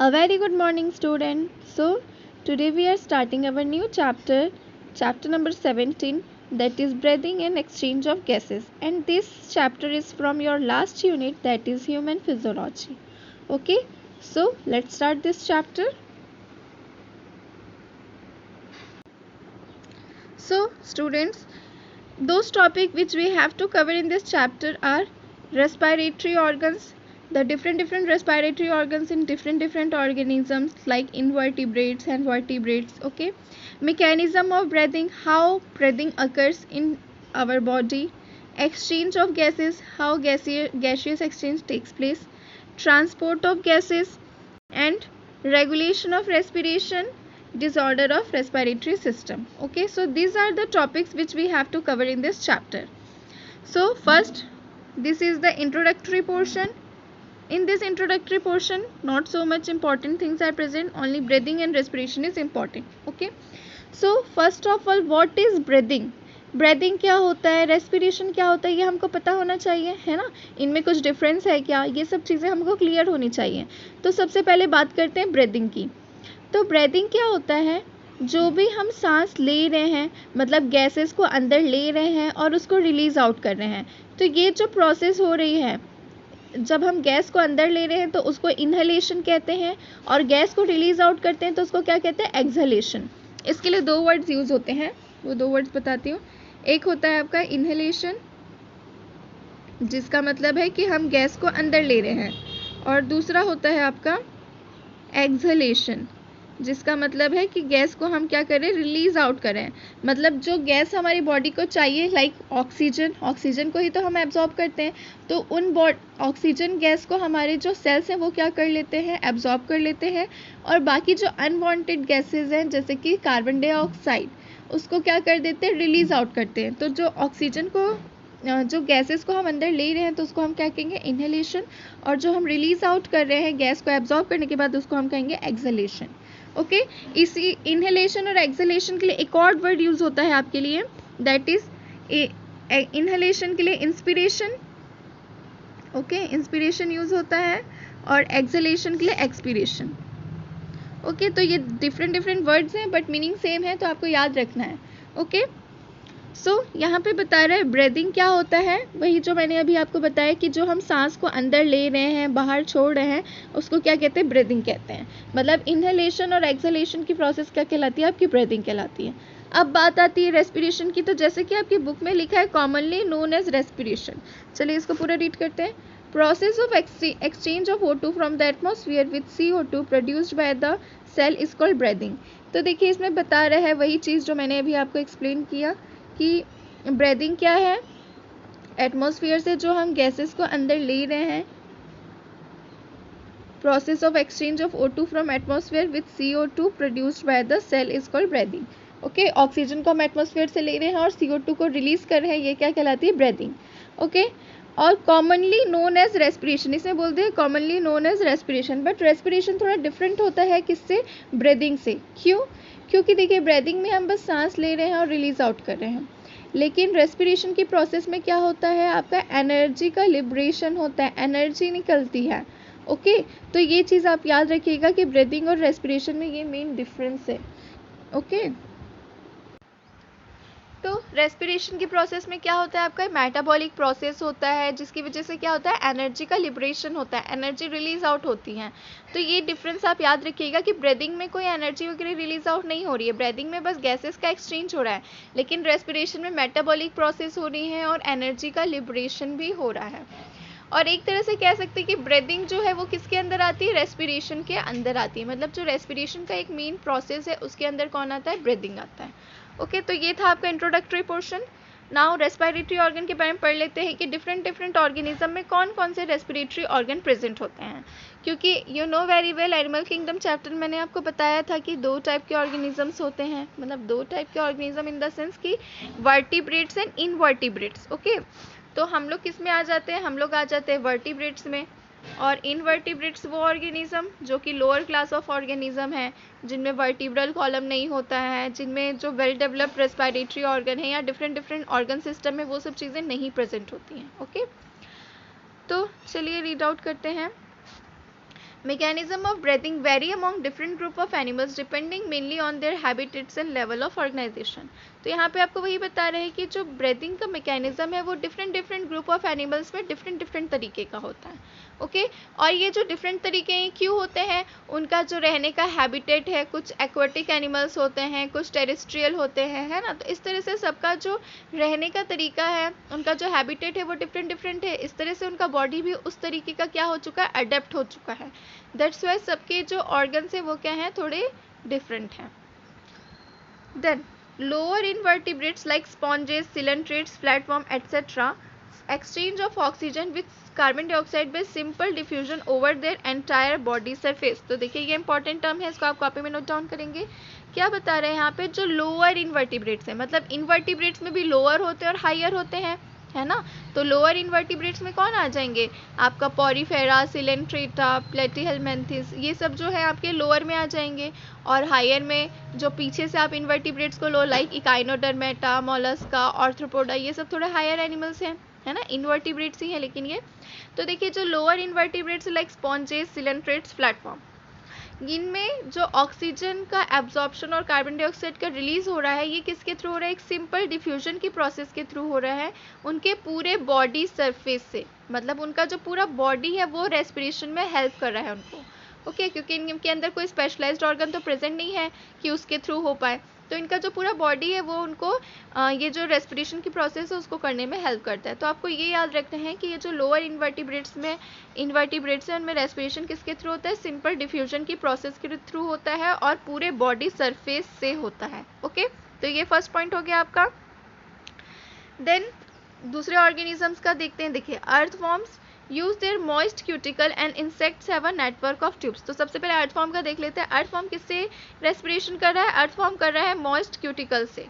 A very good morning, student. So, today we are starting our new chapter, chapter number 17, that is breathing and exchange of gases. And this chapter is from your last unit, that is human physiology. Okay, so let's start this chapter. So, students, those topics which we have to cover in this chapter are respiratory organs, the different respiratory organs in different organisms like invertebrates and vertebrates. Okay, mechanism of breathing, how breathing occurs in our body, exchange of gases, how gaseous exchange takes place, transport of gases, and regulation of respiration, disorder of respiratory system. Okay, so these are the topics which we have to cover in this chapter. So first, this is the introductory portion. In this introductory portion, not so much important things are present, only breathing and respiration is important. Okay, so first of all, what is breathing? Breathing क्या होता है, respiration क्या होता है, ये हमको पता होना चाहिए, है ना. इनमें कुछ डिफरेंस है क्या, ये सब चीज़ें हमको क्लियर होनी चाहिए. तो सबसे पहले बात करते हैं ब्रीदिंग की. तो ब्रीदिंग क्या होता है, जो भी हम सांस ले रहे हैं, मतलब गैसेस को अंदर ले रहे हैं और उसको रिलीज आउट कर रहे हैं, तो ये जो प्रोसेस हो रही है, जब हम गैस को अंदर ले रहे हैं तो उसको इनहेलेशन कहते हैं, और गैस को रिलीज आउट करते हैं तो उसको क्या कहते हैं, एक्सहेलेशन. इसके लिए दो वर्ड्स यूज होते हैं, वो दो वर्ड्स बताती हूँ. एक होता है आपका इनहेलेशन, जिसका मतलब है कि हम गैस को अंदर ले रहे हैं, और दूसरा होता है आपका एक्सहेलेशन, जिसका मतलब है कि गैस को हम क्या करें, रिलीज आउट करें. मतलब जो गैस हमारी बॉडी को चाहिए, लाइक ऑक्सीजन को ही तो हम एब्जॉर्ब करते हैं, तो उन ऑक्सीजन गैस को हमारे जो सेल्स हैं वो क्या कर लेते हैं, एब्जॉर्ब कर लेते हैं, और बाकी जो अनवांटेड गैसेज हैं जैसे कि कार्बन डाइऑक्साइड, उसको क्या कर देते हैं, रिलीज आउट करते हैं. तो जो ऑक्सीजन को, जो गैसेस को हम अंदर ले रहे हैं तो उसको हम क्या कहेंगे, इनहेलेशन, और जो हम रिलीज आउट कर रहे हैं गैस को एब्जॉर्ब करने के बाद उसको हम कहेंगे एक्सहेलेशन. ओके, इसी इनहेलेशन और एक्सहेलेशन के लिए एक और वर्ड यूज होता है आपके लिए, दैट इज इनहेलेशन के लिए इंस्पिरेशन. ओके, इंस्पिरेशन यूज होता है, और एक्सहेलेशन के लिए एक्सपीरेशन. ओके, तो ये डिफरेंट वर्ड्स हैं बट मीनिंग सेम है, तो आपको याद रखना है. ओके, सो यहाँ पे बता रहा है ब्रीदिंग क्या होता है, वही जो मैंने अभी आपको बताया कि जो हम सांस को अंदर ले रहे हैं, बाहर छोड़ रहे हैं, उसको क्या कहते हैं, ब्रीदिंग कहते हैं. मतलब इनहेलेशन और एक्सहेलेशन की प्रोसेस क्या कहलाती है, आपकी ब्रीदिंग कहलाती है. अब बात आती है रेस्पिरेशन की, तो जैसे कि आपकी बुक में लिखा है कॉमनली नोन एज रेस्पिरेशन. चलिए इसको पूरा रीड करते हैं. Process of exchange of O2 from the atmosphere with CO2 produced by the cell is called breathing. तो देखिए इसमें बता रहा है वही चीज़ जो मैंने अभी आपको एक्सप्लेन किया कि ब्रीदिंग क्या है, एटमॉस्फेयर से जो हम गैसेस को अंदर ले रहे हैं, process of exchange of O2 from atmosphere with CO2 produced by the cell is called breathing. Okay, oxygen को हम एटमॉस्फेयर से ले रहे हैं और CO2 को रिलीज कर रहे हैं, ये क्या कहलाती है, ब्रीदिंग. ओके, और कॉमनली नोन एज रेस्पिरेशन, इसमें बोलते हैं commonly known as respiration, but respiration थोड़ा डिफरेंट होता है किससे, ब्रीदिंग से. क्यों, क्योंकि देखिए ब्रीदिंग में हम बस सांस ले रहे हैं और रिलीज आउट कर रहे हैं, लेकिन रेस्पिरेशन की प्रोसेस में क्या होता है, आपका एनर्जी का लिबरेशन होता है, एनर्जी निकलती है. ओके, तो ये चीज़ आप याद रखिएगा कि ब्रीदिंग और रेस्पिरेशन में ये मेन डिफरेंस है. ओके, तो रेस्पिरेशन की प्रोसेस में क्या होता है, आपका मेटाबॉलिक प्रोसेस होता है, जिसकी वजह से क्या होता है, एनर्जी का लिबरेशन होता है, एनर्जी रिलीज आउट होती है. तो ये डिफरेंस आप याद रखिएगा कि ब्रीदिंग में कोई एनर्जी वगैरह रिलीज आउट नहीं हो रही है, ब्रीदिंग में बस गैसेस का एक्सचेंज हो रहा है, लेकिन रेस्पिरेशन में मेटाबॉलिक प्रोसेस हो रही है और एनर्जी का लिबरेशन भी हो रहा है. और एक तरह से कह सकते हैं कि ब्रीदिंग जो है वो किसके अंदर आती है, रेस्पिरेशन के अंदर आती है. मतलब जो रेस्पिरेशन का एक मेन प्रोसेस है उसके अंदर कौन आता है, ब्रीदिंग आता है. ओके, तो ये था आपका introductory portion. Now respiratory organ के बारे में पढ़ लेते हैं कि डिफरेंट ऑर्गेनिज्म में कौन कौन से रेस्पिरेटरी ऑर्गन प्रेजेंट होते हैं. क्योंकि you know very well, animal kingdom chapter मैंने आपको बताया था कि दो टाइप के ऑर्गेनिजम्स होते हैं, मतलब दो टाइप के ऑर्गेनिज्म इन द सेंस कि वर्टिब्रेट्स एंड इनवर्टिब्रेट्स. ओके, तो हम लोग किस में आ जाते हैं, हम लोग आ जाते हैं वर्टिब्रेट्स में, और इनवर्टिब्रेट्स वो ऑर्गेनिज्म जो कि लोअर क्लास ऑफ ऑर्गेनिज्म है, जिनमें वर्टिब्रल कॉलम नहीं होता है, जिनमें जो वेल डेवलप्ड रेस्पिरेटरी ऑर्गन है या डिफरेंट ऑर्गन सिस्टम में वो सब चीज़ें नहीं प्रेजेंट होती हैं. ओके, तो चलिए रीड आउट करते हैं. mechanism of breathing vary among different group of animals depending mainly on their habitats and level of organization. तो यहाँ पे आपको वही बता रहे हैं कि जो ब्रीदिंग का मैकेनिज्म है वो डिफरेंट ग्रुप ऑफ एनिमल्स में डिफरेंट तरीके का होता है. ओके और ये जो डिफरेंट तरीके हैं क्यों होते हैं, उनका जो रहने का हैबिटेट है, कुछ एक्वेटिक एनिमल्स होते हैं, कुछ टेरेस्ट्रियल होते हैं, है ना. तो इस तरह से सबका जो रहने का तरीका है, उनका जो हैबिटेट है वो डिफरेंट है. इस तरह से उनका बॉडी भी उस तरीके का क्या हो चुका है, अडेप्ट हो चुका है. दैट्स वाई सबके जो ऑर्गन्स है वो क्या हैं, थोड़े डिफरेंट हैं. Then lower invertebrates like sponges, coelenterates, platform etcetera exchange of oxygen with carbon dioxide by simple diffusion over their entire body surface. तो देखिए ये इंपॉर्टेंट टर्म है, इसको आप कॉपी में नोट डाउन करेंगे. क्या बता रहे हैं यहाँ पे, जो लोअर इनवर्टिब्रेट्स है, मतलब इनवर्टिब्रेट्स में भी लोअर होते हैं और हायर होते हैं, है ना. तो लोअर इनवर्टिब्रेट्स में कौन आ जाएंगे, आपका पॉरीफेरा, सिलेंट्रेटा, प्लेटीहेलमिन्थस, ये सब जो है आपके लोअर में आ जाएंगे. और हायर में जो पीछे से आप इनवर्टिब्रेट्स को लो, लाइक इकाइनोडर्मेटा, मोलस्का, ऑर्थ्रोपोडा, ये सब थोड़े हायर एनिमल्स हैं, है ना, इनवर्टिब्रेट्स ही है लेकिन ये. तो देखिए जो lower invertebrates like sponges, coelenterates, platform, इनमें जो ऑक्सीजन का एब्जॉर्प्शन और कार्बन डाइऑक्साइड का रिलीज हो रहा है, ये किसके थ्रू हो रहा है, एक सिंपल डिफ्यूजन की प्रोसेस के थ्रू हो रहा है, उनके पूरे बॉडी सरफेस से. मतलब उनका जो पूरा बॉडी है वो रेस्पिरेशन में हेल्प कर रहा है उनको. ओके क्योंकि इनके अंदर कोई स्पेशलाइज्ड ऑर्गन तो प्रेजेंट नहीं है कि उसके थ्रू हो पाए. तो इनका जो पूरा बॉडी है वो उनको ये जो रेस्पिरेशन की प्रोसेस है उसको करने में हेल्प करता है. तो आपको ये याद रखते हैं कि ये जो लोअर इनवर्टिब्रेट्स है उनमें रेस्पिरेशन किसके थ्रू होता है, सिंपल डिफ्यूजन की प्रोसेस के थ्रू होता है और पूरे बॉडी सरफेस से होता है. ओके तो ये फर्स्ट पॉइंट हो गया आपका. देन दूसरे ऑर्गेनिजम्स का देखते हैं. देखिए earthworms use their moist cuticle and insects have a network of tubes. तो सबसे पहले अर्थवॉर्म का देख लेते हैं. अर्थवॉर्म किससे रेस्पिरेशन कर रहा है, अर्थवॉर्म कर रहा है मॉइस्ट क्यूटिकल से.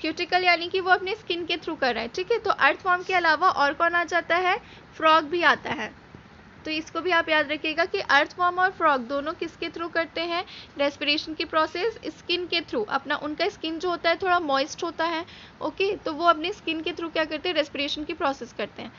क्यूटिकल यानी कि वो अपने स्किन के थ्रू कर रहा है, ठीक है. तो अर्थवॉर्म के अलावा और कौन आ जाता है, फ्रॉग भी आता है. तो इसको भी आप याद रखिएगा कि अर्थवॉर्म और फ्रॉग दोनों किसके थ्रू करते हैं, रेस्पिरेशन की प्रोसेस स्किन के थ्रू. अपना उनका स्किन जो होता है थोड़ा मॉइस्ट होता है. ओके तो वो अपने स्किन के थ्रू क्या करते हैं, रेस्पिरेशन की प्रोसेस करते हैं.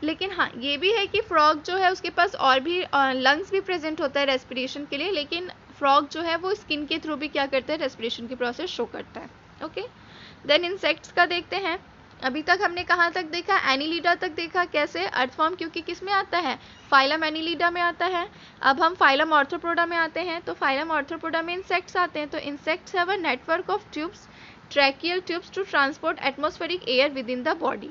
लेकिन हाँ ये भी है कि फ्रॉग जो है उसके पास और भी लंग्स भी प्रेजेंट होता है रेस्पिरेशन के लिए, लेकिन फ्रॉग जो है वो स्किन के थ्रू भी क्या करता है, रेस्पिरेशन की प्रोसेस शो करता है. ओके देन इंसेक्ट्स का देखते हैं. अभी तक हमने कहाँ तक देखा, एनिलीडा तक देखा. कैसे, अर्थवॉर्म क्योंकि किस में आता है, फाइलम एनिलीडा में आता है. अब हम फाइलम ऑर्थ्रोपोडा में आते हैं. तो फाइलम ऑर्थ्रोपोडा में इंसेक्ट्स आते हैं. तो insects have a network of tubes, tracheal tubes to transport atmospheric air within the body.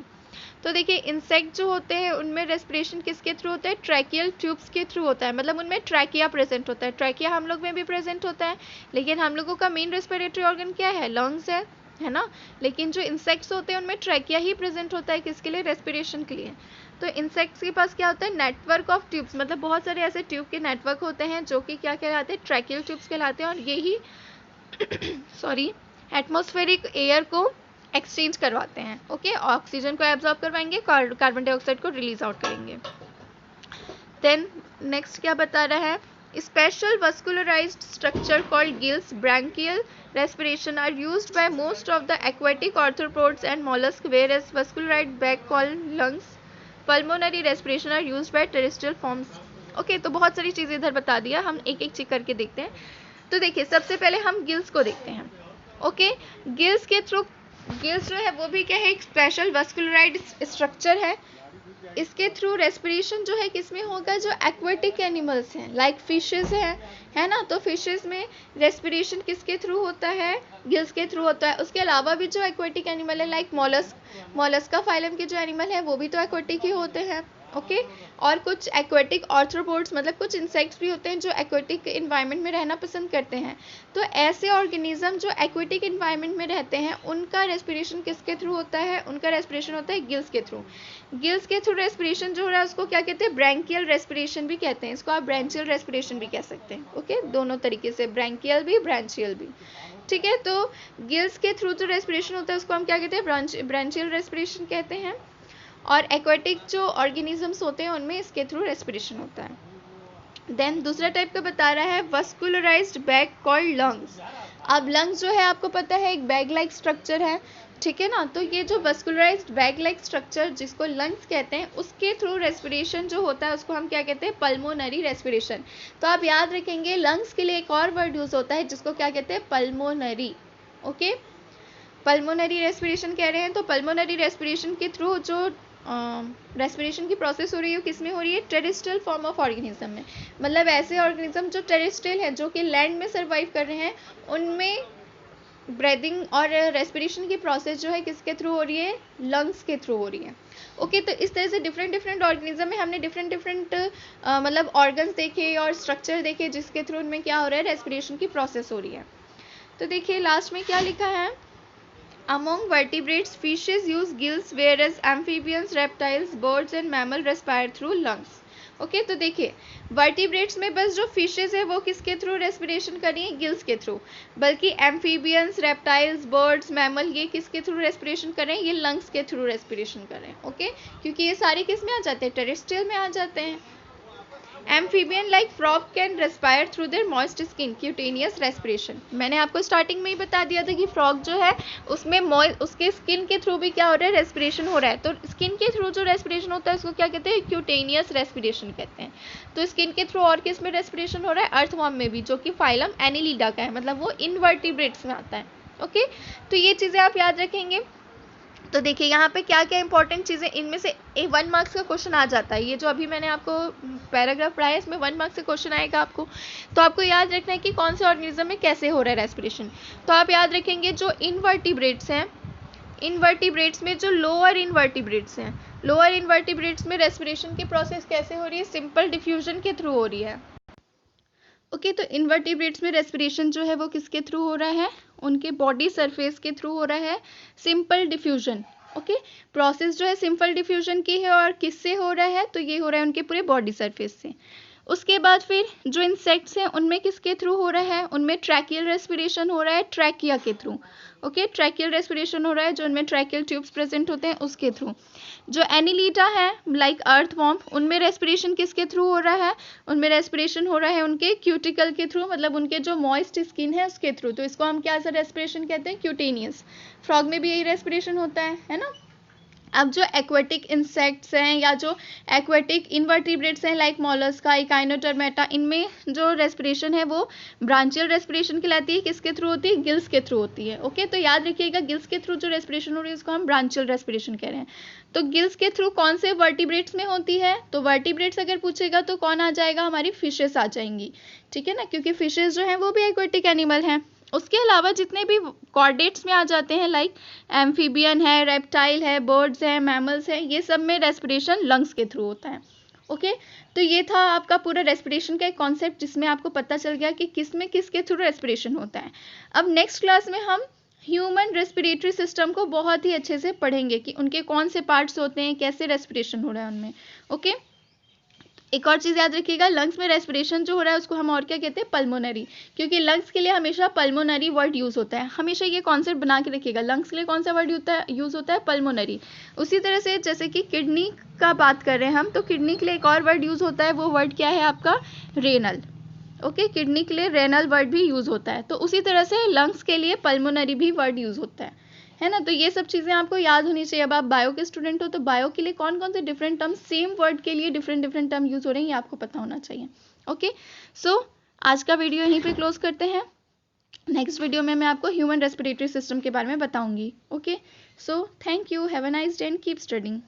तो देखिए इंसेक्ट जो होते हैं उनमें रेस्पिरेशन किसके थ्रू होता है, ट्रैकियल ट्यूब्स के थ्रू होता है. मतलब उनमें ट्रैकिया प्रेजेंट होता है. ट्रैकिया हम लोग में भी प्रेजेंट होता है, लेकिन हम लोगों का मेन रेस्पिरेटरी ऑर्गन क्या है, लंग्स है ना. लेकिन जो इंसेक्ट्स होते हैं उनमें ट्रैकिया ही प्रेजेंट होता है, किसके लिए, रेस्पिरेशन के लिए. तो इंसेक्ट्स के पास क्या होता है, नेटवर्क ऑफ ट्यूब्स, मतलब बहुत सारे ऐसे ट्यूब के नेटवर्क होते हैं जो कि क्या कहलाते हैं, ट्रैकियल ट्यूब्स कहलाते हैं. और यही सॉरी एटमॉस्फेरिक एयर को एक्सचेंज करवाते हैं. ओके ऑक्सीजन को एब्जॉर्ब करवाएंगे, कार्बन डाइऑक्साइड को रिलीज आउट करेंगे. देन नेक्स्ट क्या बता रहा है, special vascularized structure called gills, branchial respiration are used by most of the aquatic arthropods and mollusks, whereas vascularized back called lungs, pulmonary respiration are used by terrestrial forms. Okay तो बहुत सारी चीज़ें इधर बता दिया, हम एक एक चीज करके देखते हैं. तो देखिए सबसे पहले हम गिल्स को देखते हैं. ओके गिल्स के थ्रू, गिल्स जो है वो भी क्या है, एक स्पेशल वस्कुलराइज्ड स्ट्रक्चर है. इसके थ्रू रेस्पिरेशन जो है किसमें होगा, जो एक्वेटिक एनिमल्स हैं लाइक फिशेस हैं, है ना. तो फिशेस में रेस्पिरेशन किसके थ्रू होता है, गिल्स के थ्रू होता है. उसके अलावा भी जो एक्वेटिक एनिमल है लाइक मोलस्का फाइलम के जो एनिमल है वो भी तो एक्वेटिक ही होते हैं. ओके और कुछ एक्वेटिक ऑर्थ्रोपोड्स मतलब कुछ इंसेक्ट्स भी होते हैं जो एक्वेटिक इन्वायरमेंट में रहना पसंद करते हैं. तो ऐसे ऑर्गेनिज्म जो एक्वेटिक इन्वायरमेंट में रहते हैं उनका रेस्पिरेशन किसके थ्रू होता है, उनका रेस्पिरेशन होता है गिल्स के थ्रू. गिल्स के थ्रू रेस्पिरेशन जो हो रहा है उसको क्या कहते हैं, ब्रैंकियल रेस्पिरेशन भी कहते हैं. इसको आप ब्रांचियल रेस्पिरेशन भी कह सकते हैं. ओके दोनों तरीके से, ब्रैंकियल भी ब्रांचियल भी, ठीक है. तो गिल्स के थ्रू जो रेस्पिरेशन होता है उसको हम क्या कहते हैं, ब्रांचियल रेस्पिरेशन कहते हैं. और एक्वेटिक जो ऑर्गेनिजम्स होते हैं उनमें इसके थ्रू रेस्पिरेशन होता है. देन दूसरा टाइप का बता रहा है वस्कुलराइज्ड बैग कॉल्ड लंग्स. अब लंग्स जो है आपको पता है एक बैग लाइक स्ट्रक्चर है ठीक है ना। तो ये जो वस्कुलराइज्ड बैग लाइक स्ट्रक्चर जिसको लंग्स कहते हैं, उसके थ्रू रेस्पिरेशन जो होता है उसको हम क्या कहते हैं, पल्मोनरी रेस्पिरेशन। तो आप याद रखेंगे लंग्स के लिए एक और वर्ड यूज होता है जिसको क्या कहते हैं, पल्मोनरी। ओके, पल्मोनरी रेस्पिरेशन कह रहे हैं। तो पल्मोनरी रेस्पिरेशन के थ्रू जो रेस्पिरेशन की प्रोसेस हो रही है किस में हो रही है, टेरेस्ट्रियल फॉर्म ऑफ ऑर्गेनिज्म में। मतलब ऐसे ऑर्गेनिज्म जो टेरेस्ट्रियल है, जो कि लैंड में सर्वाइव कर रहे हैं, उनमें ब्रीदिंग और रेस्पिरेशन की प्रोसेस जो है किसके थ्रू हो रही है, लंग्स के थ्रू हो रही है। ओके, तो इस तरह से डिफरेंट डिफरेंट ऑर्गेनिज्म में हमने डिफरेंट डिफरेंट मतलब ऑर्गन्स देखे और स्ट्रक्चर देखे जिसके थ्रू उनमें क्या हो रहा है, रेस्पिरेशन की प्रोसेस हो रही है। तो देखिए लास्ट में क्या लिखा है, Among vertebrates, fishes use gills, whereas amphibians, reptiles, birds and mammals respire through lungs. Okay, तो देखिए वर्टिब्रेट्स में बस जो फिशेज है वो किसके थ्रू रेस्पिरेशन कर रही है, गिल्स के थ्रू। बल्कि एम्फीबियंस, रेप्टाइल्स, बर्ड्स, मैमल ये किसके थ्रू रेस्पिरेशन कर रहे हैं, ये लंग्स के थ्रू रेस्पिरेशन कर रहे हैं। ओके, क्योंकि ये सारे किस में आ जाते हैं, टेरेस्ट्रियल में आ जाते हैं। Amphibian like frog can respire through their moist skin, cutaneous respiration. मैंने आपको स्टार्टिंग में ही बता दिया था कि फ्रॉग जो है उसमें उसके स्किन के थ्रू भी क्या हो रहा है, रेस्पिरेशन हो रहा है। तो स्किन के थ्रू जो रेस्पिरेशन होता है उसको क्या कहते हैं, क्यूटेनियस रेस्पिरेशन कहते हैं। तो स्किन के थ्रू और किस में रेस्पिरेशन हो रहा है, अर्थवॉर्म में भी, जो कि फाइलम एनिलिडा का है, मतलब वो इनवर्टिब्रेट्स में आता है। ओके, तो ये चीज़ें आप याद रखेंगे। तो देखिए यहाँ पे क्या क्या इंपॉर्टेंट चीज़ें, इनमें से 1 मार्क्स का क्वेश्चन आ जाता है। ये जो अभी मैंने आपको पैराग्राफ पढ़ाया है इसमें 1 मार्क्स से क्वेश्चन आएगा आपको। तो आपको याद रखना है कि कौन से ऑर्गेनिज्म में कैसे हो रहा है रेस्पिरेशन। तो आप याद रखेंगे जो इनवर्टिब्रेट्स हैं, इनवर्टिब्रेट्स में जो लोअर इनवर्टिब्रेट्स हैं, लोअर इनवर्टिब्रेट्स में रेस्पिरेशन की प्रोसेस कैसे हो रही है, सिंपल डिफ्यूजन के थ्रू हो रही है। ओके, तो इनवर्टिब्रेट्स में रेस्पिरेशन जो है वो किसके थ्रू हो रहा है, उनके बॉडी सरफेस के थ्रू हो रहा है, सिंपल डिफ्यूजन। ओके, प्रोसेस जो है सिंपल डिफ्यूजन की है और किससे हो रहा है, तो ये हो रहा है उनके पूरे बॉडी सरफेस से। उसके बाद फिर जो इंसेक्ट्स हैं उनमें किसके थ्रू हो रहा है, उनमें ट्रैकियल रेस्पिरेशन हो रहा है, ट्रैकिया के थ्रू। ओके, ट्रैकियल रेस्पिरेशन हो रहा है, जो उनमें ट्रैकियल ट्यूब्स प्रेजेंट होते हैं उसके थ्रू। जो एनिलीडा है लाइक अर्थवॉर्म, उनमें रेस्पिरेशन किसके थ्रू हो रहा है, उनमें रेस्पिरेशन हो रहा है उनके क्यूटिकल के थ्रू, मतलब उनके जो मॉइस्ट स्किन है उसके थ्रू। तो इसको हम क्या सा रेस्पिरेशन कहते हैं, क्यूटेनियस। फ्रॉग में भी यही रेस्पिरेशन होता है ना। अब जो एक्वेटिक इंसेक्ट्स हैं या जो एक्वेटिक इनवर्टिब्रेट्स हैं लाइक मोलस्का, इकाइनोडर्मेटा, इनमें जो रेस्पिरेशन है वो ब्रांचियल रेस्पिरेशन कहलाती है। किसके थ्रू होती है, गिल्स के थ्रू होती है। ओके, तो याद रखिएगा गिल्स के थ्रू जो रेस्पिरेशन हो रही है उसको हम ब्रांचियल रेस्पिरेशन कह रहे हैं। तो गिल्स के थ्रू कौन से वर्टिब्रेट्स में होती है, तो वर्टिब्रेट्स अगर पूछेगा तो कौन आ जाएगा, हमारी फिशेस आ जाएंगी। ठीक है ना, क्योंकि फिशेस जो हैं वो भी एक्वेटिक एनिमल हैं। उसके अलावा जितने भी कॉर्डेट्स में आ जाते हैं लाइक एम्फीबियन है, रेप्टाइल है, बर्ड्स हैं, मैमल्स हैं, ये सब में रेस्पिरेशन लंग्स के थ्रू होता है। ओके, तो ये था आपका पूरा रेस्पिरेशन का एक कॉन्सेप्ट जिसमें आपको पता चल गया कि किस में किसके थ्रू रेस्पिरेशन होता है। अब नेक्स्ट क्लास में हम ह्यूमन रेस्पिरेटरी सिस्टम को बहुत ही अच्छे से पढ़ेंगे कि उनके कौन से पार्ट्स होते हैं, कैसे रेस्पिरेशन हो रहा है उनमें। ओके, एक और चीज़ याद रखिएगा, लंग्स में रेस्पिरेशन जो हो रहा है उसको हम और क्या कहते हैं, पल्मोनरी। क्योंकि लंग्स के लिए हमेशा पल्मोनरी वर्ड यूज़ होता है, हमेशा ये कॉन्सेप्ट बना के रखिएगा। लंग्स के लिए कौन सा वर्ड यूज़ होता है, पल्मोनरी। उसी तरह से जैसे कि किडनी का बात कर रहे हैं हम, तो किडनी के लिए एक और वर्ड यूज़ होता है, वो वर्ड क्या है आपका, रेनल। ओके, किडनी के लिए रेनल वर्ड भी यूज़ होता है। तो उसी तरह से लंग्स के लिए पल्मोनरी भी वर्ड यूज़ होता है ना। तो ये सब चीज़ें आपको याद होनी चाहिए। अब आप बायो के स्टूडेंट हो तो बायो के लिए कौन कौन से डिफरेंट टर्म, सेम वर्ड के लिए डिफरेंट डिफरेंट टर्म यूज़ हो रहे हैं, ये आपको पता होना चाहिए। ओके, सो आज का वीडियो यहीं पे क्लोज करते हैं। नेक्स्ट वीडियो में मैं आपको ह्यूमन रेस्पिरेटरी सिस्टम के बारे में बताऊंगी। Okay, so thank you, have a nice day and keep studying.